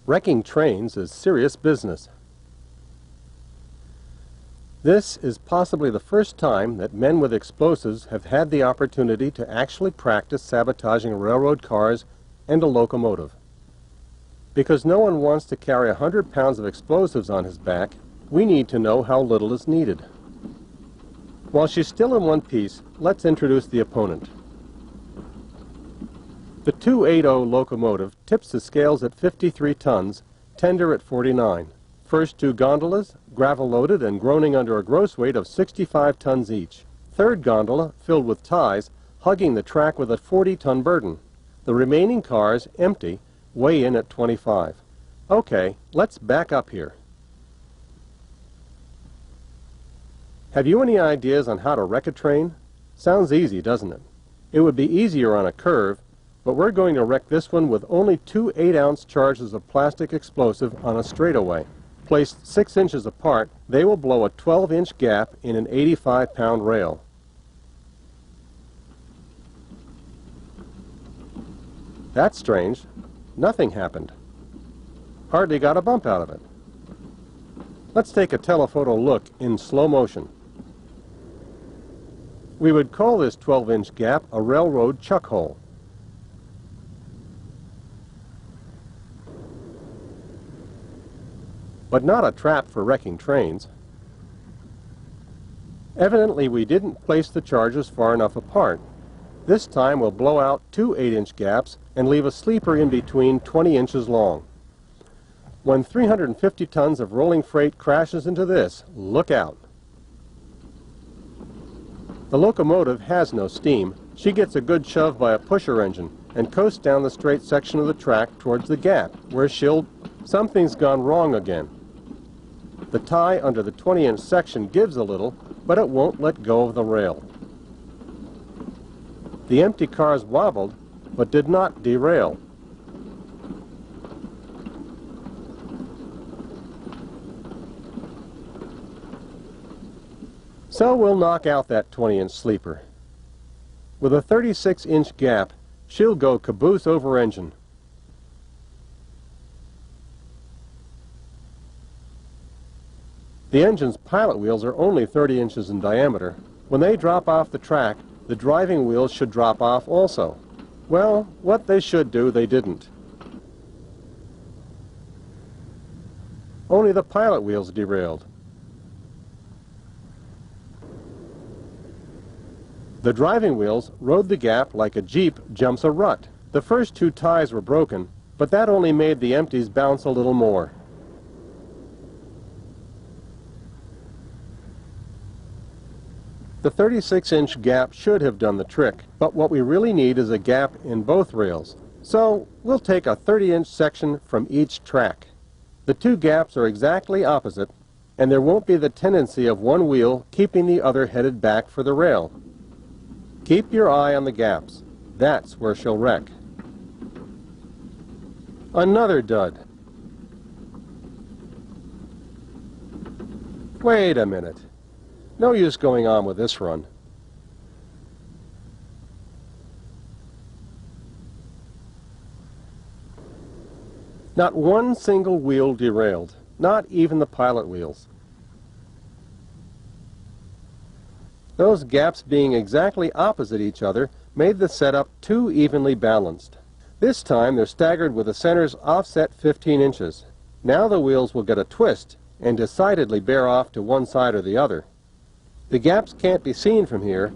Wrecking trains is serious business. This is possibly the first time that men with explosives have had the opportunity to actually practice sabotaging railroad cars and a locomotive. Because no one wants to carry 100 pounds of explosives on his back, we need to know how little is needed. While she's still in one piece, let's introduce the opponent. The 280 locomotive tips the scales at 53 tons, tender at 49. First two gondolas, gravel-loaded and groaning under a gross weight of 65 tons each. Third gondola, filled with ties, hugging the track with a 40-ton burden. The remaining cars, empty, weigh in at 25. Okay, let's back up here. Have you any ideas on how to wreck a train? Sounds easy, doesn't it? It would be easier on a curve, but we're going to wreck this one with only two 8-ounce charges of plastic explosive on a straightaway. Placed 6 inches apart, they will blow a 12-inch gap in an 85-pound rail. That's strange. Nothing happened. Hardly got a bump out of it. Let's take a telephoto look in slow motion. We would call this 12-inch gap a railroad chuck hole. But not a trap for wrecking trains. Evidently we didn't place the charges far enough apart. This time we'll blow out two 8-inch gaps and leave a sleeper in between 20 inches long. When 350 tons of rolling freight crashes into this, look out. The locomotive has no steam. She gets a good shove by a pusher engine and coasts down the straight section of the track towards the gap, where something's gone wrong again. The tie under the 20-inch section gives a little, but it won't let go of the rail. The empty cars wobbled, but did not derail. So we'll knock out that 20-inch sleeper. With a 36-inch gap, she'll go caboose over engine. The engine's pilot wheels are only 30 inches in diameter. When they drop off the track, the driving wheels should drop off also. Well, what they should do, they didn't. Only the pilot wheels derailed. The driving wheels rode the gap like a Jeep jumps a rut. The first two ties were broken, but that only made the empties bounce a little more. The 36-inch gap should have done the trick, but what we really need is a gap in both rails. So we'll take a 30-inch section from each track. The two gaps are exactly opposite, and there won't be the tendency of one wheel keeping the other headed back for the rail. Keep your eye on the gaps. That's where she'll wreck. Another dud. Wait a minute. No use going on with this run. Not one single wheel derailed, not even the pilot wheels. Those gaps being exactly opposite each other made the setup too evenly balanced. This time they're staggered with the centers offset 15 inches. Now the wheels will get a twist and decidedly bear off to one side or the other. The gaps can't be seen from here,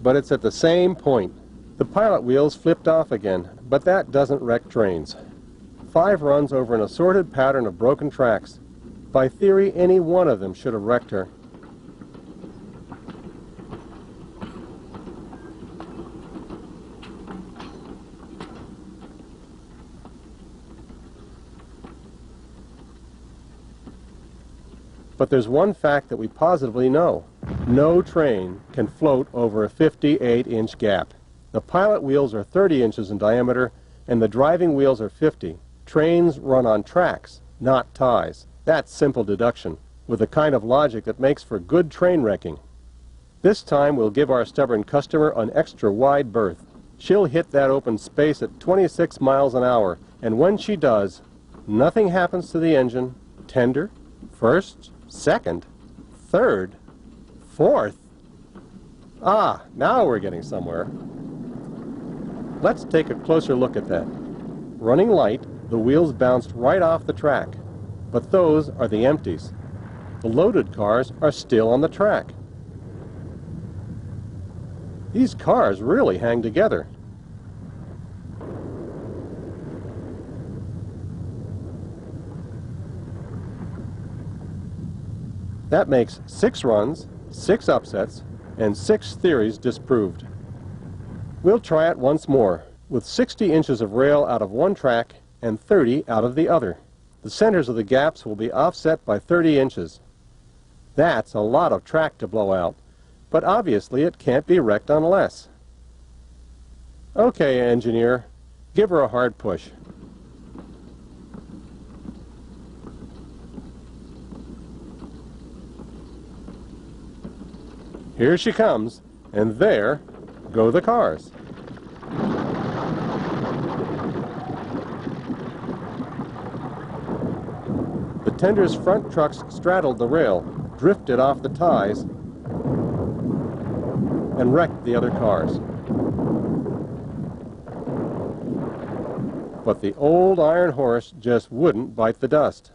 but it's at the same point. The pilot wheels flipped off again, but that doesn't wreck trains. 5 runs over an assorted pattern of broken tracks. By theory, any one of them should have wrecked her. But there's one fact that we positively know. No train can float over a 58-inch gap. The pilot wheels are 30 inches in diameter, and the driving wheels are 50. Trains run on tracks, not ties. That's simple deduction, with the kind of logic that makes for good train wrecking. This time we'll give our stubborn customer an extra wide berth. She'll hit that open space at 26 miles an hour, and when she does, nothing happens to the engine, tender, first, second, third, fourth. Ah, now we're getting somewhere. Let's take a closer look at that. Running light, the wheels bounced right off the track, but those are the empties. The loaded cars are still on the track. These cars really hang together. That makes 6 runs, 6 upsets, and 6 theories disproved. We'll try it once more, with 60 inches of rail out of one track and 30 out of the other. The centers of the gaps will be offset by 30 inches. That's a lot of track to blow out, but obviously it can't be wrecked on less. Okay, engineer, give her a hard push. Here she comes, and there go the cars. The tender's front trucks straddled the rail, drifted off the ties, and wrecked the other cars. But the old iron horse just wouldn't bite the dust.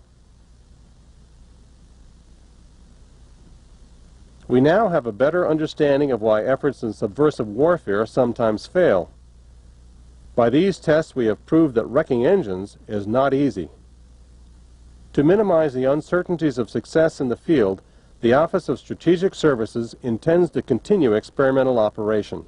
We now have a better understanding of why efforts in subversive warfare sometimes fail. By these tests we have proved that wrecking engines is not easy. To minimize the uncertainties of success in the field, the Office of Strategic Services intends to continue experimental operation.